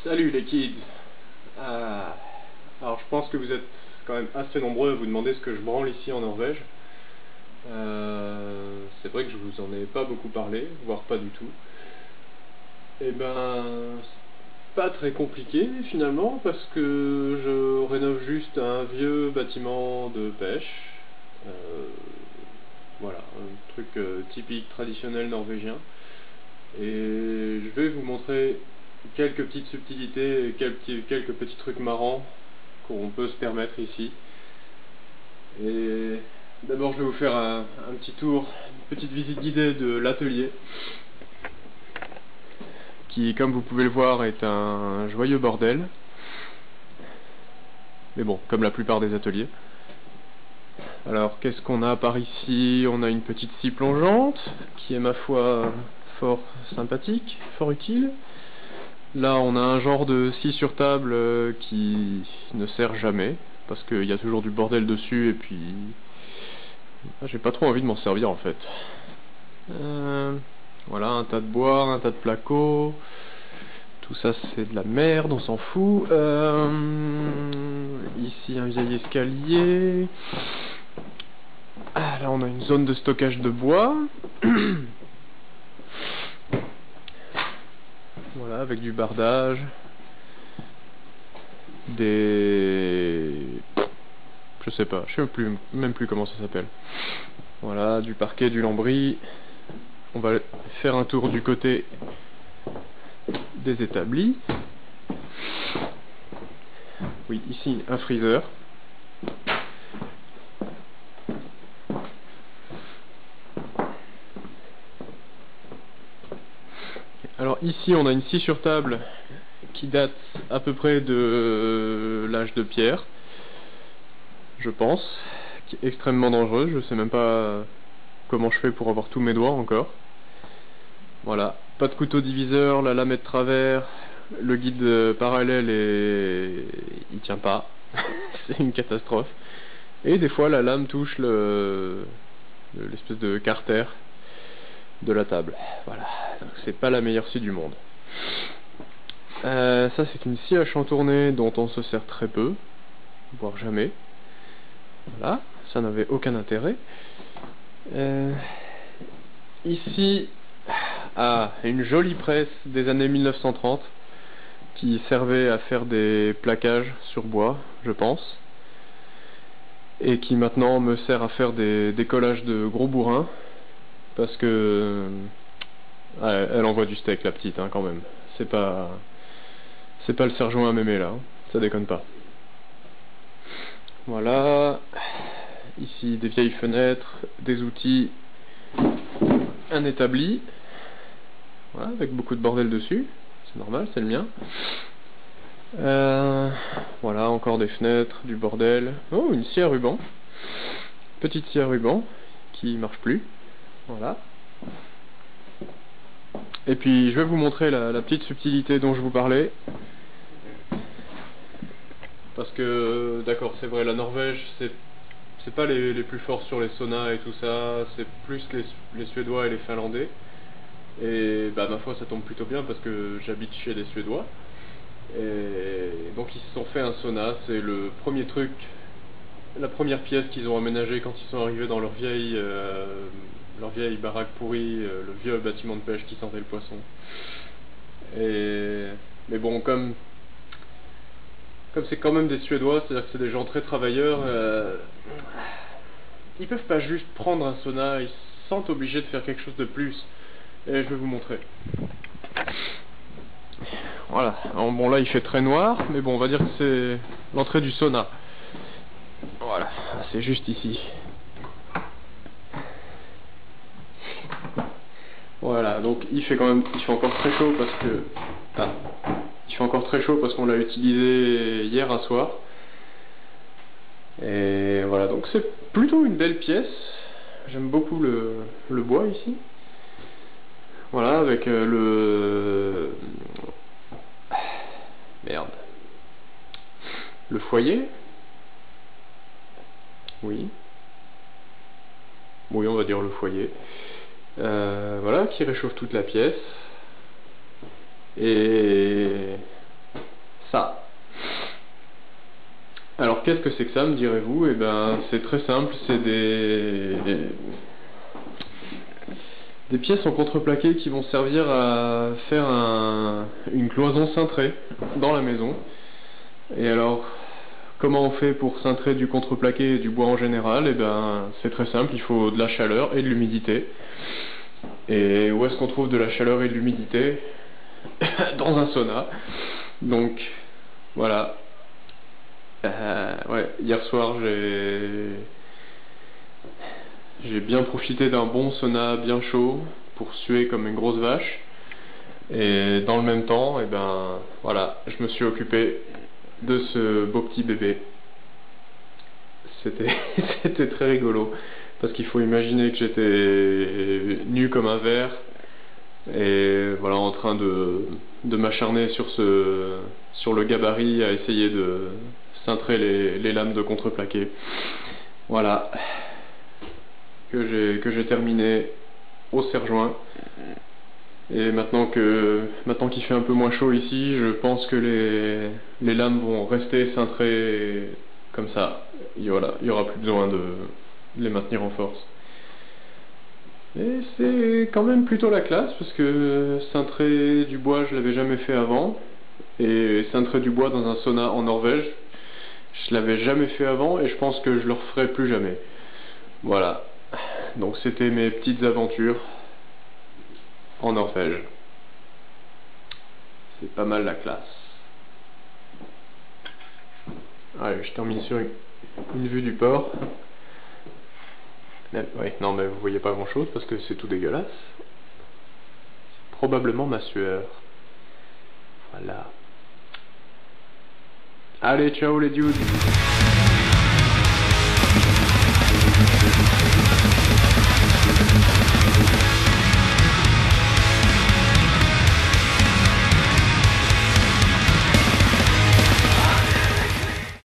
Salut les kids. Alors je pense que vous êtes quand même assez nombreux à vous demander ce que je branle ici en Norvège. C'est vrai que je vous en ai pas beaucoup parlé, voire pas du tout. Et ben, c'est pas très compliqué finalement, parce que je rénove juste un vieux bâtiment de pêche. Voilà, un truc typique, traditionnel norvégien. Et je vais vous montrer quelques petites subtilités et quelques petits trucs marrants qu'on peut se permettre ici. Et d'abord je vais vous faire un petit tour, une petite visite guidée de l'atelier, qui, comme vous pouvez le voir, est un joyeux bordel. Mais bon, comme la plupart des ateliers. Alors, qu'est-ce qu'on a par ici? On a une petite scie plongeante, qui est, ma foi, fort sympathique, fort utile. Là, on a un genre de scie sur table qui ne sert jamais, parce qu'il y a toujours du bordel dessus, et puis j'ai pas trop envie de m'en servir en fait. Voilà, un tas de bois, un tas de placots, tout ça c'est de la merde, on s'en fout. Ici un vieil escalier. Ah, là on a une zone de stockage de bois. Voilà, avec du bardage, je sais pas, je sais même plus comment ça s'appelle. Voilà, du parquet, du lambris. On va faire un tour du côté des établis. Oui, ici un freezer. Alors ici on a une scie sur table qui date à peu près de l'âge de pierre, je pense, qui est extrêmement dangereuse. Je sais même pas comment je fais pour avoir tous mes doigts encore. Voilà, pas de couteau diviseur, la lame est de travers, le guide parallèle il tient pas, c'est une catastrophe. Et des fois la lame touche l'espèce de carter de la table. Voilà, donc c'est pas la meilleure scie du monde. Ça c'est une scie à chantourner dont on se sert très peu, voire jamais. Voilà, ça n'avait aucun intérêt. Ici, une jolie presse des années 1930 qui servait à faire des plaquages sur bois, je pense, et qui maintenant me sert à faire des décollages de gros bourrins, parce que elle envoie du steak, la petite, hein, quand même. C'est pas le sergent à mémé là, hein. Ça déconne pas. Voilà, ici des vieilles fenêtres, des outils, un établi, voilà, avec beaucoup de bordel dessus, c'est normal, c'est le mien. Voilà, encore des fenêtres, du bordel. Oh, une scie à ruban, petite scie à ruban qui marche plus. Voilà. Et puis je vais vous montrer la petite subtilité dont je vous parlais. Parce que, d'accord, c'est vrai, la Norvège, c'est pas les plus forts sur les saunas et tout ça, c'est plus les Suédois et les Finlandais. Et bah ma foi ça tombe plutôt bien parce que j'habite chez des Suédois. Et donc ils se sont fait un sauna, c'est le premier truc, la première pièce qu'ils ont aménagée quand ils sont arrivés dans leur vieille baraque pourrie, le vieux bâtiment de pêche qui sentait le poisson. Mais bon, comme c'est quand même des Suédois, c'est-à-dire que c'est des gens très travailleurs, ils peuvent pas juste prendre un sauna, ils se sentent obligés de faire quelque chose de plus. Et je vais vous montrer. Voilà, alors, bon là il fait très noir, mais bon on va dire que c'est l'entrée du sauna. Voilà, c'est juste ici. Voilà, donc il fait encore très chaud parce que... il fait encore très chaud parce qu'on l'a utilisé hier un soir. Et voilà, donc c'est plutôt une belle pièce. J'aime beaucoup le bois ici. Voilà, avec merde. Le foyer. Oui. Oui, on va dire le foyer. Voilà, qui réchauffe toute la pièce. Et ça. Alors qu'est-ce que c'est que ça, me direz-vous? Eh ben c'est très simple, c'est des pièces en contreplaqué qui vont servir à faire une cloison cintrée dans la maison. Et alors, comment on fait pour cintrer du contreplaqué et du bois en général? Eh ben c'est très simple, il faut de la chaleur et de l'humidité. Et où est-ce qu'on trouve de la chaleur et de l'humidité? Dans un sauna. Donc voilà. Ouais, hier soir j'ai bien profité d'un bon sauna bien chaud pour suer comme une grosse vache. Et dans le même temps, et ben voilà, je me suis occupé de ce beau petit bébé. C'était très rigolo parce qu'il faut imaginer que j'étais nu comme un verre et voilà, en train de m'acharner sur le gabarit à essayer de cintrer les lames de contreplaqué. Voilà, que j'ai terminé au serre-joint. Et maintenant qu'il fait un peu moins chaud ici, je pense que les lames vont rester cintrées comme ça. Voilà, il n'y aura plus besoin de les maintenir en force. Et c'est quand même plutôt la classe, parce que cintrer du bois, je l'avais jamais fait avant. Et cintrer du bois dans un sauna en Norvège, je l'avais jamais fait avant, et je pense que je le referai plus jamais. Voilà. Donc c'était mes petites aventures en Norvège. C'est pas mal la classe. Allez, je termine sur une vue du port. Ouais, non mais vous voyez pas grand chose parce que c'est tout dégueulasse. Probablement ma sueur. Voilà. Allez, ciao les dudes.